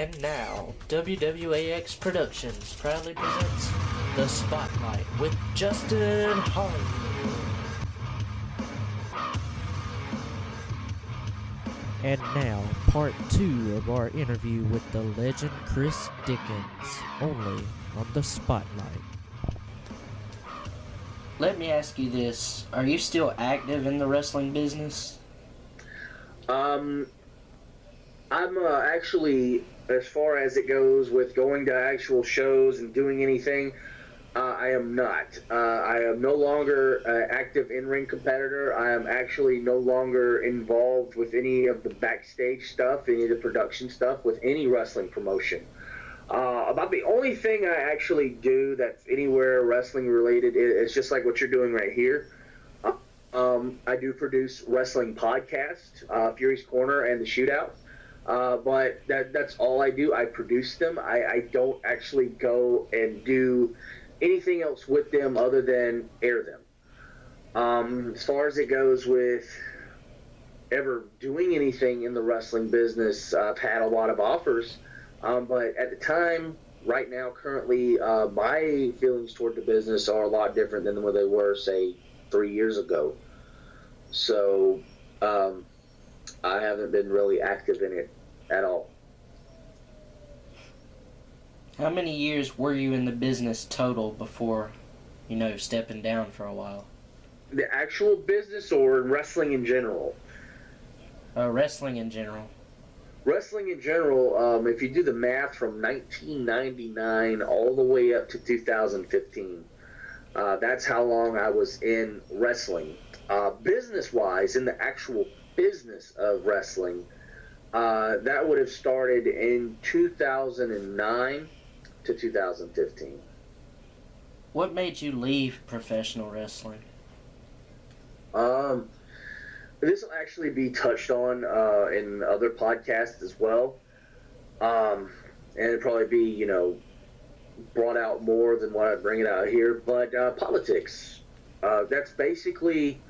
And now, WWAX Productions proudly presents The Spotlight with Justin Hardy. And now, part 2 of our interview with the legend Chris Dickens, only on The Spotlight. Let me ask you this. Are you still active in the wrestling business? I'm actually, as far as it goes with going to actual shows and doing anything, I am not. I am no longer an active in-ring competitor. I am actually no longer involved with any of the backstage stuff, any of the production stuff with any wrestling promotion. About the only thing I actually do that's anywhere wrestling related is just like what you're doing right here. I do produce wrestling podcasts, Fury's Corner and The Shootout. But that's all I do. I produce them. I don't actually go and do anything else with them other than air them. As far as it goes with ever doing anything in the wrestling business, I've had a lot of offers. But at the time, right now, currently, my feelings toward the business are a lot different than what they were, say, 3 years ago. So I haven't been really active in it at all. How many years were you in the business total before, stepping down for a while? The actual business or wrestling in general? Wrestling in general. Wrestling in general, if you do the math from 1999 all the way up to 2015, that's how long I was in wrestling. Business-wise, in the actual business of wrestling, that would have started in 2009 to 2015. What made you leave professional wrestling? This will actually be touched on in other podcasts as well. And it'd probably be, brought out more than what I bring it out here. But politics. That's basically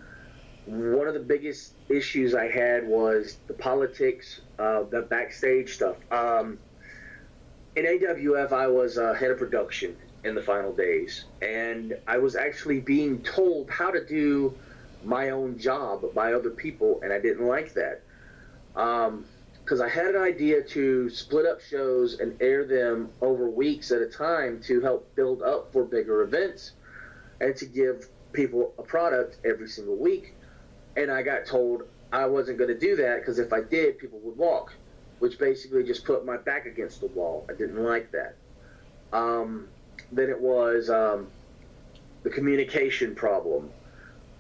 one of the biggest issues I had was the politics, the backstage stuff. In AWF, I was head of production in the final days, and I was actually being told how to do my own job by other people, and I didn't like that. Because I had an idea to split up shows and air them over weeks at a time to help build up for bigger events and to give people a product every single week. And I got told I wasn't going to do that because if I did, people would walk, which basically just put my back against the wall. I didn't like that. Then it was the communication problem.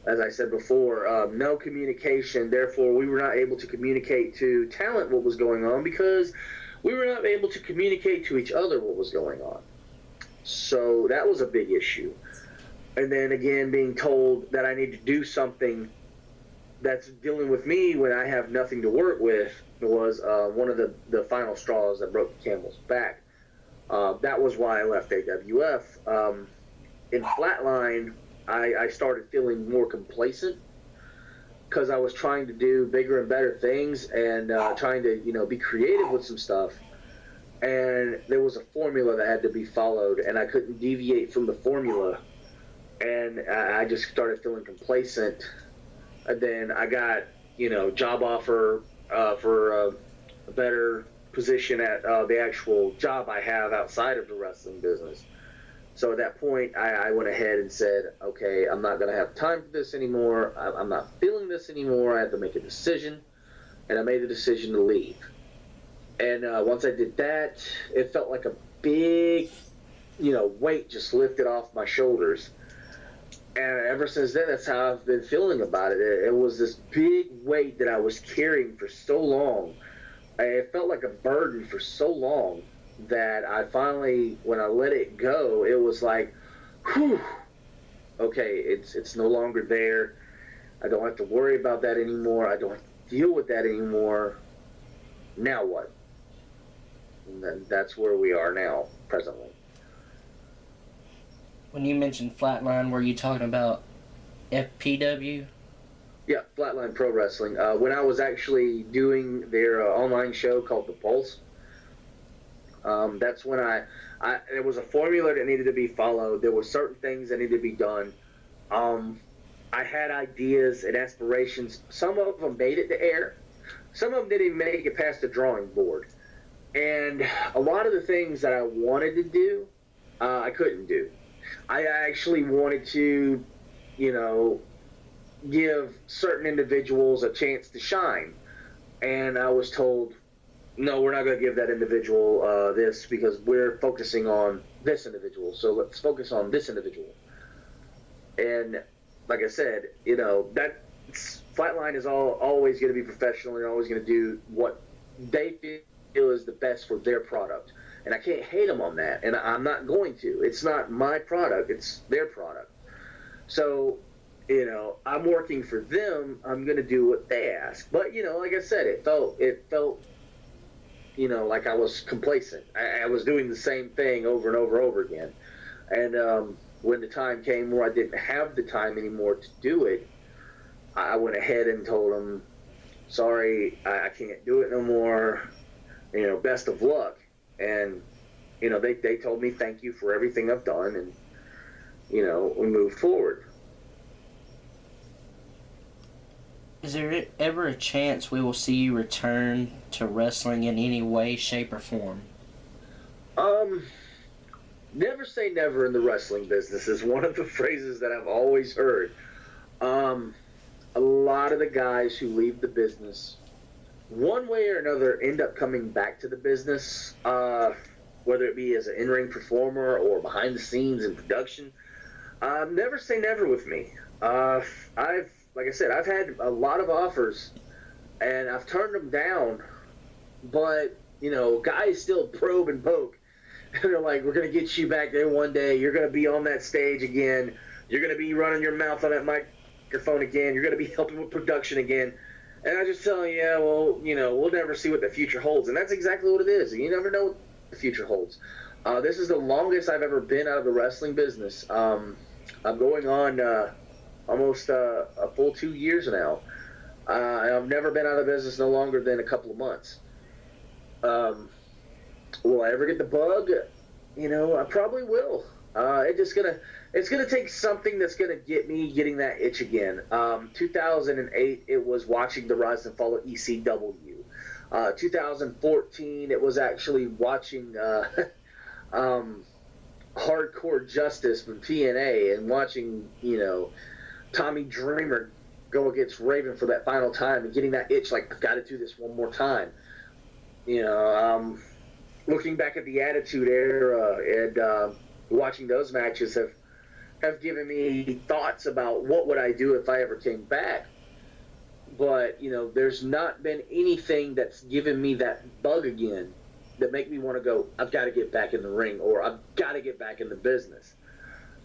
As I said before, no communication. Therefore, we were not able to communicate to talent what was going on because we were not able to communicate to each other what was going on. So that was a big issue. And then again, being told that I need to do something that's dealing with me when I have nothing to work with was one of the final straws that broke the camel's back. That was why I left AWF. In Flatline, I started feeling more complacent because I was trying to do bigger and better things and trying to, be creative with some stuff. And there was a formula that had to be followed, and I couldn't deviate from the formula. And I just started feeling complacent. And then I got, job offer for a better position at the actual job I have outside of the wrestling business. So at that point, I went ahead and said, okay, I'm not going to have time for this anymore. I'm not feeling this anymore. I have to make a decision. And I made the decision to leave. And once I did that, it felt like a big, weight just lifted off my shoulders. And ever since then, that's how I've been feeling about it. It was this big weight that I was carrying for so long. It felt like a burden for so long that I finally, when I let it go, it was like, whew, okay, it's no longer there. I don't have to worry about that anymore. I don't have to deal with that anymore. Now what? And then that's where we are now, presently. When you mentioned Flatline, were you talking about FPW? Yeah, Flatline Pro Wrestling. When I was actually doing their online show called The Pulse, That's when there was a formula that needed to be followed. There were certain things that needed to be done. I had ideas and aspirations. Some of them made it to air. Some of them didn't even make it past the drawing board. And a lot of the things that I wanted to do, I couldn't do. I actually wanted to, give certain individuals a chance to shine. And I was told, no, we're not going to give that individual this because we're focusing on this individual. So let's focus on this individual. And like I said, Flatline is always going to be professional. They're always going to do what they feel is the best for their product. And I can't hate them on that. And I'm not going to. It's not my product. It's their product. So, I'm working for them. I'm going to do what they ask. But, like I said, it felt like I was complacent. I was doing the same thing over and over again. And when the time came where I didn't have the time anymore to do it, I went ahead and told them, sorry, I can't do it no more. Best of luck. And, they told me thank you for everything I've done. And, we moved forward. Is there ever a chance we will see you return to wrestling in any way, shape, or form? Never say never in the wrestling business is one of the phrases that I've always heard. A lot of the guys who leave the business, one way or another, end up coming back to the business, whether it be as an in-ring performer or behind the scenes in production. Never say never with me. Like I said, I've had a lot of offers, and I've turned them down, but, guys still probe and poke. And they're like, we're going to get you back there one day. You're going to be on that stage again. You're going to be running your mouth on that microphone again. You're going to be helping with production again. And I just tell them, yeah, well, we'll never see what the future holds. And that's exactly what it is. You never know what the future holds. This is the longest I've ever been out of the wrestling business. I'm going on almost a full 2 years now. I've never been out of business no longer than a couple of months. Will I ever get the bug? I probably will. It's gonna take something that's gonna get me getting that itch again. 2008, it was watching the rise and fall of ECW. 2014, it was actually watching Hardcore Justice from TNA and watching Tommy Dreamer go against Raven for that final time and getting that itch like, I've got to do this one more time. Looking back at the Attitude Era and watching those matches have given me thoughts about what would I do if I ever came back. But, there's not been anything that's given me that bug again that make me want to go, I've got to get back in the ring or I've got to get back in the business.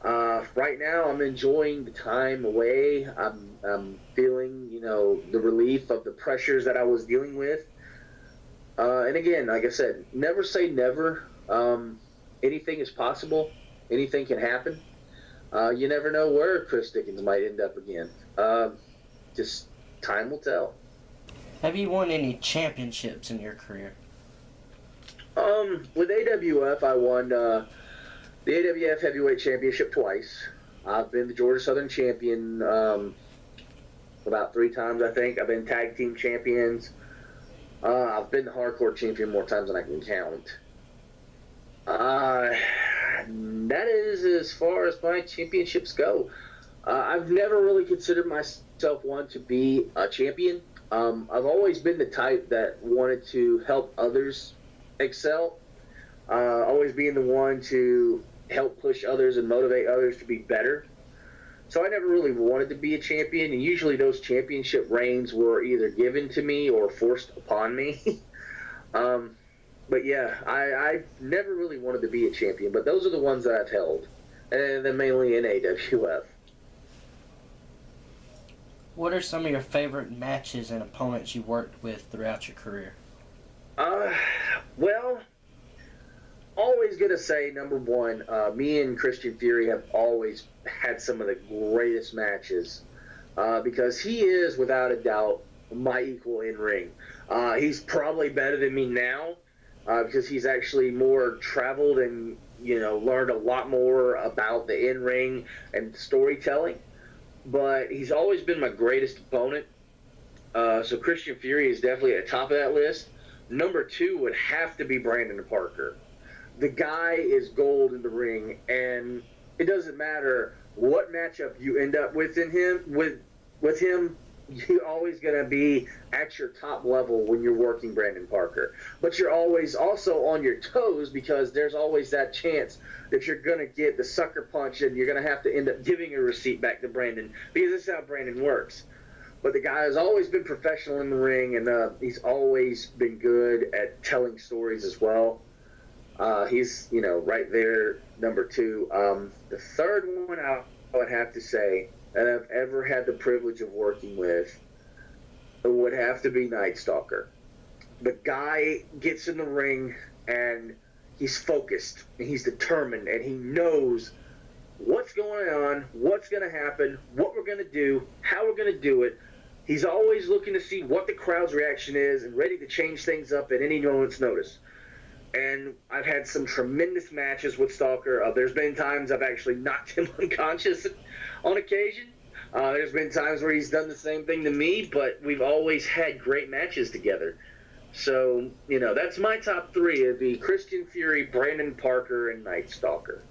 Right now, I'm enjoying the time away. I'm feeling, the relief of the pressures that I was dealing with. And again, like I said, never say never. Anything is possible. Anything can happen. You never know where Chris Dickens might end up again. Just time will tell. Have you won any championships in your career? With AWF, I won the AWF Heavyweight Championship twice. I've been the Georgia Southern Champion about 3 times, I think. I've been Tag Team Champions. I've been the Hardcore Champion more times than I can count. That is as far as my championships go. I've never really considered myself one to be a champion. I've always been the type that wanted to help others excel. Always being the one to help push others and motivate others to be better. So I never really wanted to be a champion, and usually those championship reigns were either given to me or forced upon me. But yeah, I never really wanted to be a champion, but those are the ones that I've held, and then mainly in AWF. What are some of your favorite matches and opponents you worked with throughout your career? Well, always going to say, number one, me and Christian Fury have always had some of the greatest matches because he is, without a doubt, my equal in ring. He's probably better than me now, because he's actually more traveled and learned a lot more about the in-ring and storytelling. But he's always been my greatest opponent. So Christian Fury is definitely at the top of that list. Number 2 would have to be Brandon Parker. The guy is gold in the ring, and it doesn't matter what matchup you end up with him. You're always going to be at your top level when you're working Brandon Parker. But you're always also on your toes, because there's always that chance that you're going to get the sucker punch and you're going to have to end up giving a receipt back to Brandon, because this is how Brandon works. But the guy has always been professional in the ring, and he's always been good at telling stories as well. He's, right there, number 2. The third one I would have to say that I've ever had the privilege of working with would have to be Night Stalker. The guy gets in the ring, and he's focused, and he's determined, and he knows what's going on, what's going to happen, what we're going to do, how we're going to do it. He's always looking to see what the crowd's reaction is and ready to change things up at any moment's notice. And I've had some tremendous matches with Stalker. There's been times I've actually knocked him unconscious on occasion. There's been times where he's done the same thing to me, but we've always had great matches together. So, that's my top 3. It'd be Christian Fury, Brandon Parker, and Night Stalker.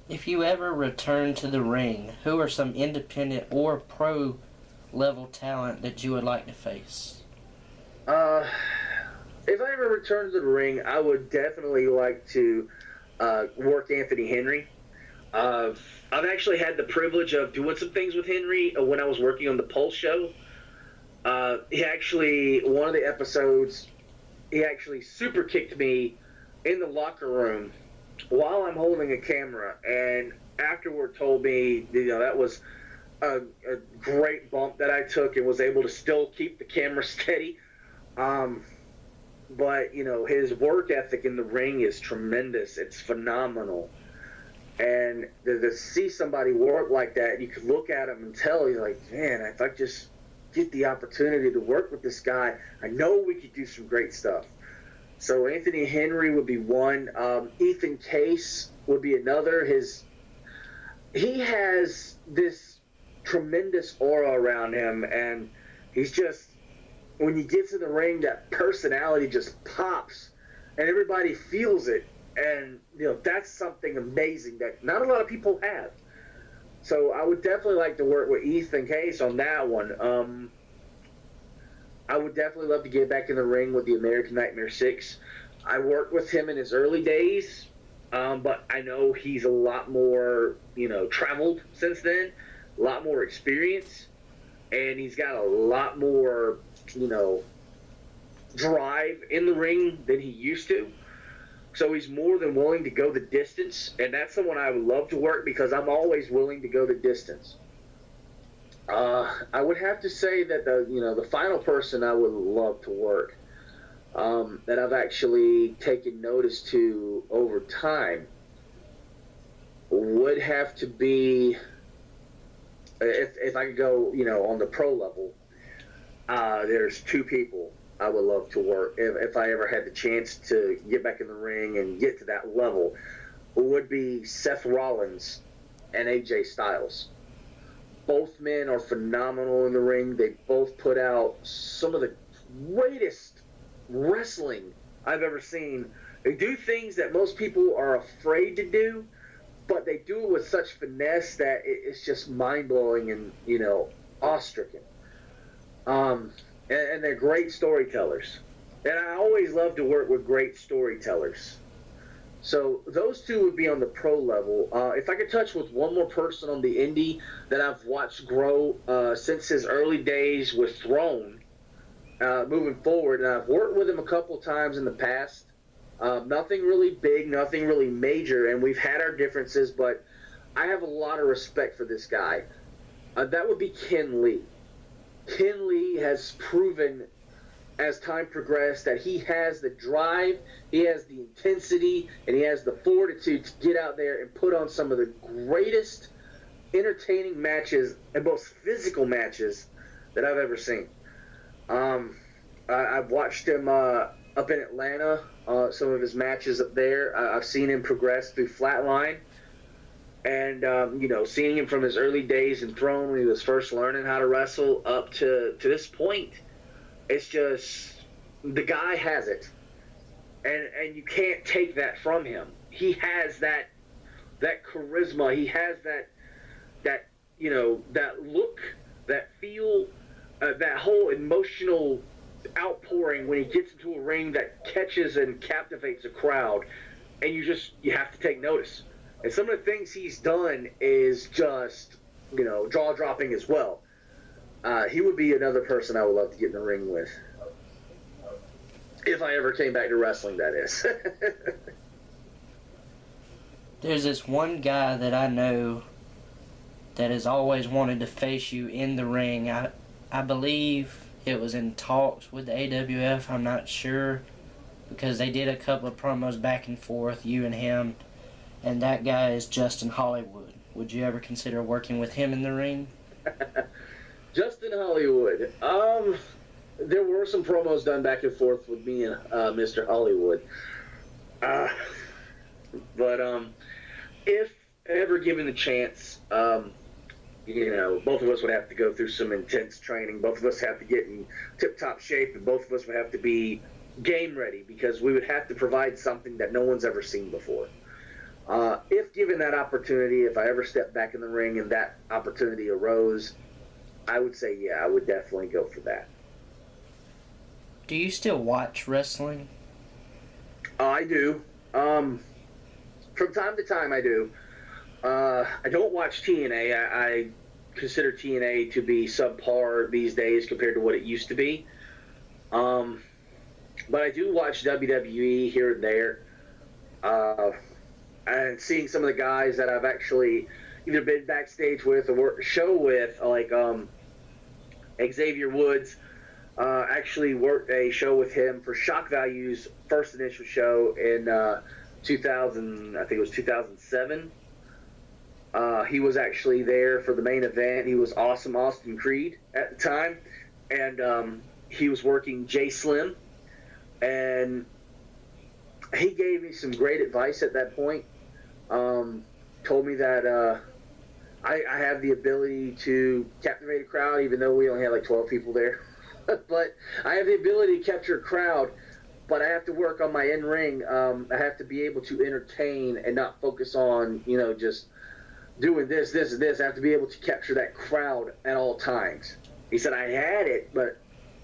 If you ever return to the ring, who are some independent or pro level talent that you would like to face? If I ever return to the ring, I would definitely like to work Anthony Henry. I've actually had the privilege of doing some things with Henry when I was working on the Pulse show. He actually, one of the episodes, he actually super kicked me in the locker room while I'm holding a camera, and afterward told me, that was a great bump that I took and was able to still keep the camera steady. But, his work ethic in the ring is tremendous. It's phenomenal. And to see somebody work like that, you could look at him and tell, you're like, man, if I just get the opportunity to work with this guy, I know we could do some great stuff. So Anthony Henry would be one. Ethan Case would be another. He has this tremendous aura around him, and he's just, when he gets in the ring, that personality just pops, and everybody feels it. And, that's something amazing that not a lot of people have. So I would definitely like to work with Ethan Case on that one. I would definitely love to get back in the ring with the American Nightmare 6. I worked with him in his early days, but I know he's a lot more, traveled since then, a lot more experience, and he's got a lot more, drive in the ring than he used to. So he's more than willing to go the distance, and that's someone I would love to work, because I'm always willing to go the distance. I would have to say that the final person I would love to work, that I've actually taken notice to over time, would have to be, if I could go, on the pro level, there's 2 people I would love to work if I ever had the chance to get back in the ring and get to that level. Would be Seth Rollins and AJ Styles. Both men are phenomenal in the ring. They both put out some of the greatest wrestling I've ever seen. They do things that most people are afraid to do, but they do it with such finesse that it's just mind-blowing and, awe-stricken. And they're great storytellers. And I always love to work with great storytellers. So those 2 would be on the pro level. If I could touch with one more person on the indie that I've watched grow since his early days with Throne, moving forward, and I've worked with him a couple times in the past. Nothing really big, nothing really major, and we've had our differences, but I have a lot of respect for this guy. That would be Ken Lee. Ken Lee has proven as time progressed that he has the drive, he has the intensity, and he has the fortitude to get out there and put on some of the greatest entertaining matches and most physical matches that I've ever seen. I've watched him up in Atlanta, some of his matches up there. I've seen him progress through Flatline. And, seeing him from his early days in Throne when he was first learning how to wrestle up to this point, it's just, the guy has it. And you can't take that from him. He has that charisma. He has that look, that feel, that whole emotional outpouring when he gets into a ring that catches and captivates a crowd. And you have to take notice. And some of the things he's done is just, jaw-dropping as well. He would be another person I would love to get in the ring with. If I ever came back to wrestling, that is. There's this one guy that I know that has always wanted to face you in the ring. I believe it was in talks with the AWF. I'm not sure, because they did a couple of promos back and forth, you and him, and that guy is Justin Hollywood. Would you ever consider working with him in the ring? Justin Hollywood. There were some promos done back and forth with me and Mr. Hollywood. But if ever given the chance, both of us would have to go through some intense training. Both of us have to get in tip-top shape, and both of us would have to be game ready, because we would have to provide something that no one's ever seen before. If given that opportunity, if I ever stepped back in the ring and that opportunity arose, I would say, yeah, I would definitely go for that. Do you still watch wrestling? I do. From time to time, I do. I don't watch TNA. I consider TNA to be subpar these days compared to what it used to be. But I do watch WWE here and there. And seeing some of the guys that I've actually either been backstage with or worked a show with, like Xavier Woods, actually worked a show with him for Shock Value's first initial show in 2000, I think it was 2007. He was actually there for the main event. He was awesome, Austin Creed at the time, and he was working Jay Slim, and he gave me some great advice at that point. Told me that I have the ability to captivate a crowd, even though we only had like 12 people there. But I have the ability to capture a crowd, but I have to work on my in-ring. I have to be able to entertain and not focus on, just doing this, and this. I have to be able to capture that crowd at all times. He said I had it, but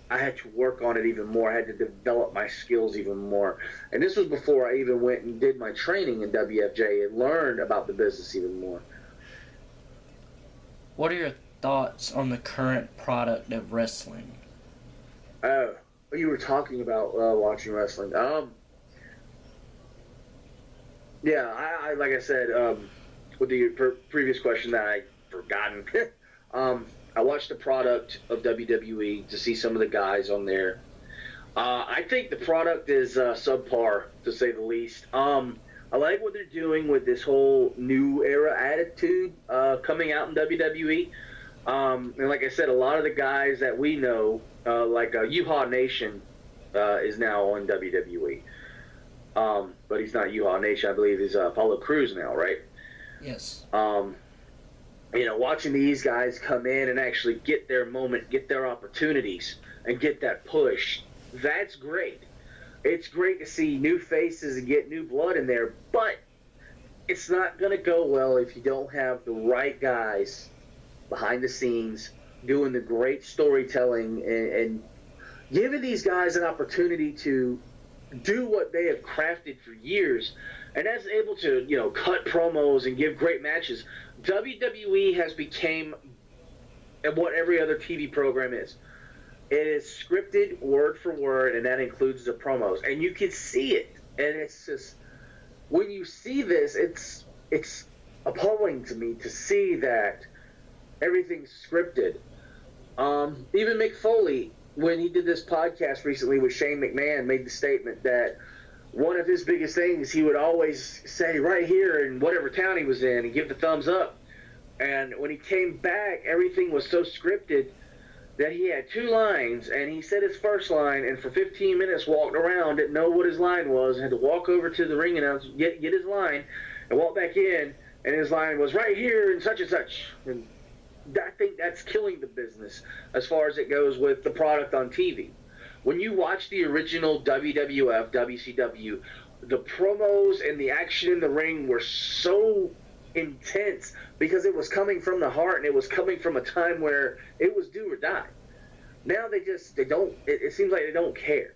I had to work on it even more. I had to develop my skills even more. And this was before I even went and did my training in WFJ and learned about the business even more. What are your thoughts on the current product of wrestling? Oh, you were talking about watching wrestling. Yeah, I like I said, with the previous question that I forgotten, I watched the product of WWE to see some of the guys on there. I think the product is subpar, to say the least. I like what they're doing with this whole new era attitude coming out in WWE. And like I said, a lot of the guys that we know, like U-Haw Nation is now on WWE. But he's not U-Haw Nation. I believe he's Apollo Crews now, right? Yes. Watching these guys come in and actually get their moment, get their opportunities, and get that push, that's great. It's great to see new faces and get new blood in there, but it's not going to go well if you don't have the right guys behind the scenes doing the great storytelling and giving these guys an opportunity to do what they have crafted for years. And as able to, cut promos and give great matches, WWE has become what every other TV program is. It is scripted word for word, and that includes the promos. And you can see it. And it's just, when you see this, it's appalling to me to see that everything's scripted. Even Mick Foley, when he did this podcast recently with Shane McMahon, made the statement that one of his biggest things, he would always say right here in whatever town he was in and give the thumbs up. And when he came back, everything was so scripted that he had 2 lines, and he said his first line, and for 15 minutes walked around, didn't know what his line was, had to walk over to the ring announcer, get his line, and walk back in, and his line was right here and such and such. And I think that's killing the business as far as it goes with the product on TV. When you watch the original WWF, WCW, the promos and the action in the ring were so intense because it was coming from the heart and it was coming from a time where it was do or die. Now they don't, it seems like they don't care.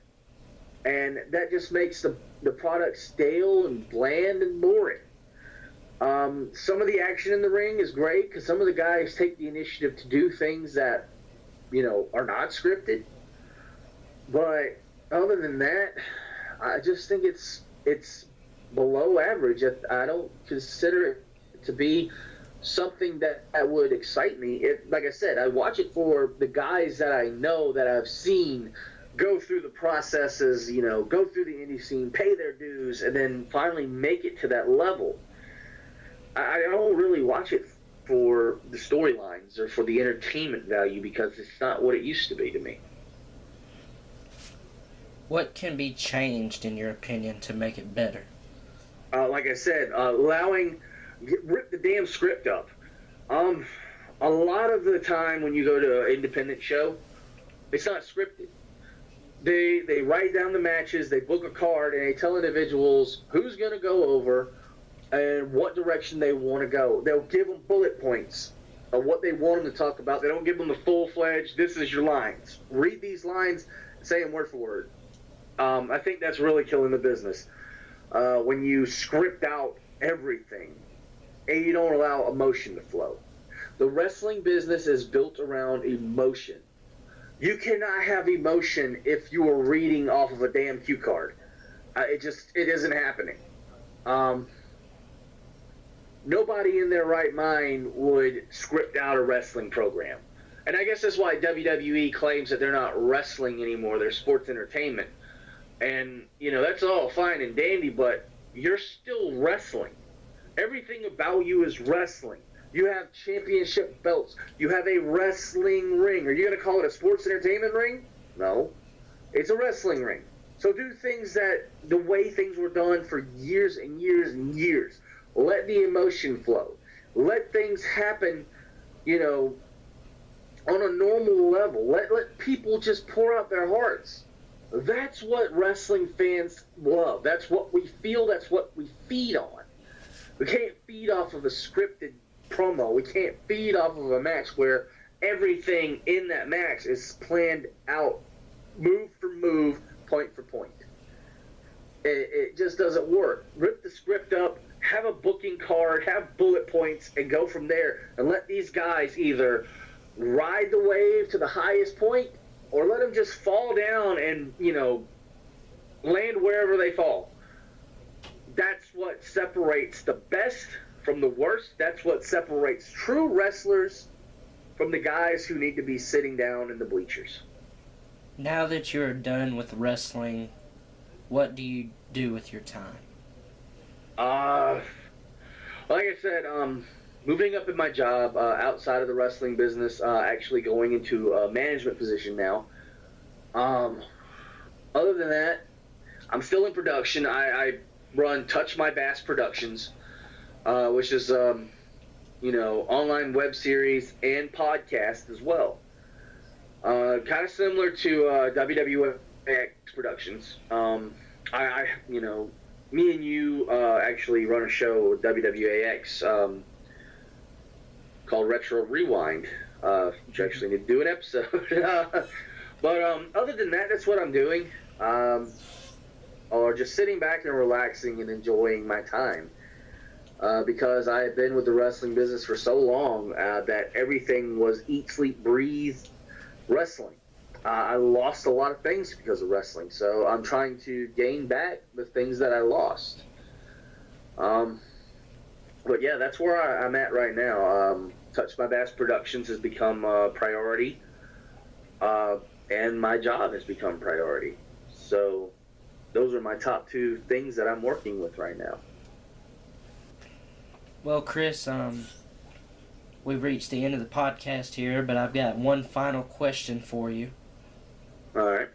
And that just makes the product stale and bland and boring. Some of the action in the ring is great because some of the guys take the initiative to do things that, are not scripted. But other than that, I just think it's below average. I don't consider it to be something that would excite me. Like I said, I watch it for the guys that I know, that I've seen go through the processes, go through the indie scene, pay their dues, and then finally make it to that level. I don't really watch it for the storylines or for the entertainment value because it's not what it used to be to me. What can be changed, in your opinion, to make it better? Like I said, rip the damn script up. A lot of the time when you go to an independent show, it's not scripted. They write down the matches, they book a card, and they tell individuals who's going to go over and what direction they want to go. They'll give them bullet points of what they want them to talk about. They don't give them the full-fledged, this is your lines. Read these lines, say them word for word. I think that's really killing the business. When you script out everything and you don't allow emotion to flow. The wrestling business is built around emotion. You cannot have emotion if you are reading off of a damn cue card. It isn't happening. Nobody in their right mind would script out a wrestling program. And I guess that's why WWE claims that they're not wrestling anymore, they're sports entertainment. And, that's all fine and dandy, but you're still wrestling. Everything about you is wrestling. You have championship belts. You have a wrestling ring. Are you going to call it a sports entertainment ring? No. It's a wrestling ring. So do things the way things were done for years and years and years. Let the emotion flow. Let things happen, on a normal level. Let people just pour out their hearts. That's what wrestling fans love. That's what we feel. That's what we feed on. We can't feed off of a scripted promo. We can't feed off of a match where everything in that match is planned out, move for move, point for point. It just doesn't work. Rip the script up, have a booking card, have bullet points, and go from there. And let these guys either ride the wave to the highest point or let them just fall down and, land wherever they fall. That's what separates the best from the worst. That's what separates true wrestlers from the guys who need to be sitting down in the bleachers. Now that you're done with wrestling, what do you do with your time? Like I said, moving up in my job outside of the wrestling business, actually going into a management position now. Other than that, I'm still in production. I run Touch My Bass Productions, which is, online web series and podcast as well. Kind of similar to WWF Productions. Me and you actually run a show with WWAX called Retro Rewind, which I actually need to do an episode. But other than that, that's what I'm doing. Or just sitting back and relaxing and enjoying my time. Because I have been with the wrestling business for so long that everything was eat, sleep, breathe wrestling. I lost a lot of things because of wrestling, so I'm trying to gain back the things that I lost. But yeah, that's where I'm at right now. Touch My Bass Productions has become a priority, and my job has become priority. So those are my top 2 things that I'm working with right now. Well, Chris, we've reached the end of the podcast here, but I've got one final question for you. All right.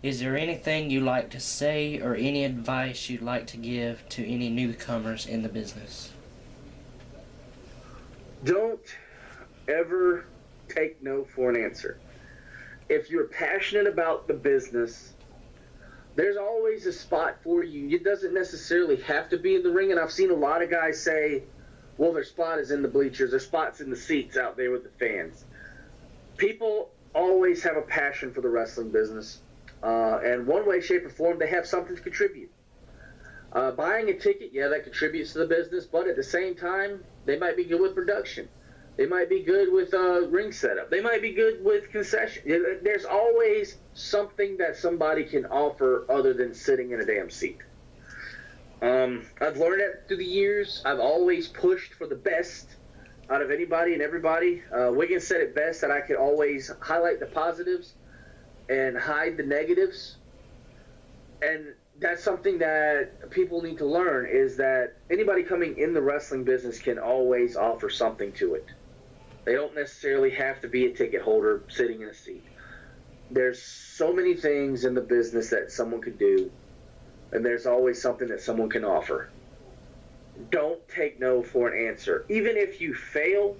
Is there anything you'd like to say or any advice you'd like to give to any newcomers in the business? Don't ever take no for an answer. If you're passionate about the business, there's always a spot for you. It doesn't necessarily have to be in the ring, and I've seen a lot of guys say, well, their spot is in the bleachers, their spot's in the seats out there with the fans. People always have a passion for the wrestling business, and one way, shape, or form, they have something to contribute. Buying a ticket, yeah, that contributes to the business, but at the same time, they might be good with production. They might be good with ring setup. They might be good with concession. There's always something that somebody can offer other than sitting in a damn seat. I've learned that through the years. I've always pushed for the best out of anybody and everybody. Wiggins said it best, that I could always highlight the positives and hide the negatives. And that's something that people need to learn, is that anybody coming in the wrestling business can always offer something to it. They don't necessarily have to be a ticket holder sitting in a seat. There's so many things in the business that someone could do, and there's always something that someone can offer. Don't take no for an answer. Even if you fail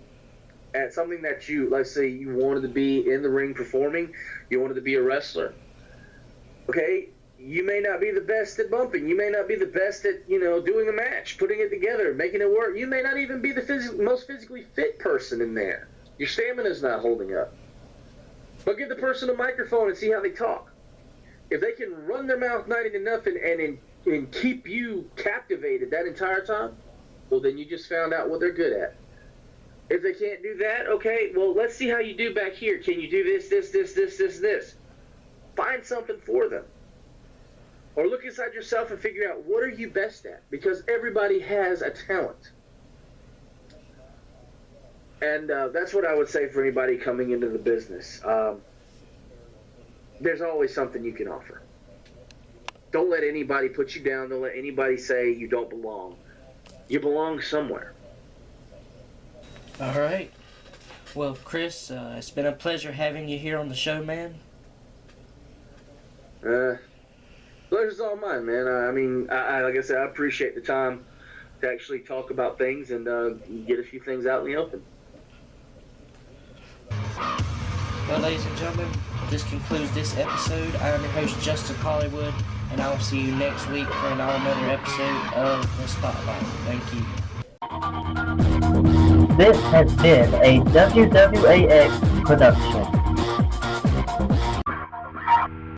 at something that you, let's say you wanted to be in the ring performing, you wanted to be a wrestler. Okay? You may not be the best at bumping. You may not be the best at, doing a match, putting it together, making it work. You may not even be the most physically fit person in there. Your stamina's not holding up. But give the person a microphone and see how they talk. If they can run their mouth night enough and keep you captivated that entire time, well, then you just found out what they're good at. If they can't do that, okay, well, let's see how you do back here. Can you do this? Find something for them. Or look inside yourself and figure out, what are you best at? Because everybody has a talent. And that's what I would say for anybody coming into the business. There's always something you can offer. Don't let anybody put you down. Don't let anybody say you don't belong. You belong somewhere. All right. Well, Chris, it's been a pleasure having you here on the show, man. Pleasure's all mine, man. I like I said, I appreciate the time to actually talk about things and get a few things out in the open. Well, ladies and gentlemen, this concludes this episode. I am your host, Justin Hollywood, and I will see you next week for another episode of The Spotlight. Thank you. This has been a WWAX production.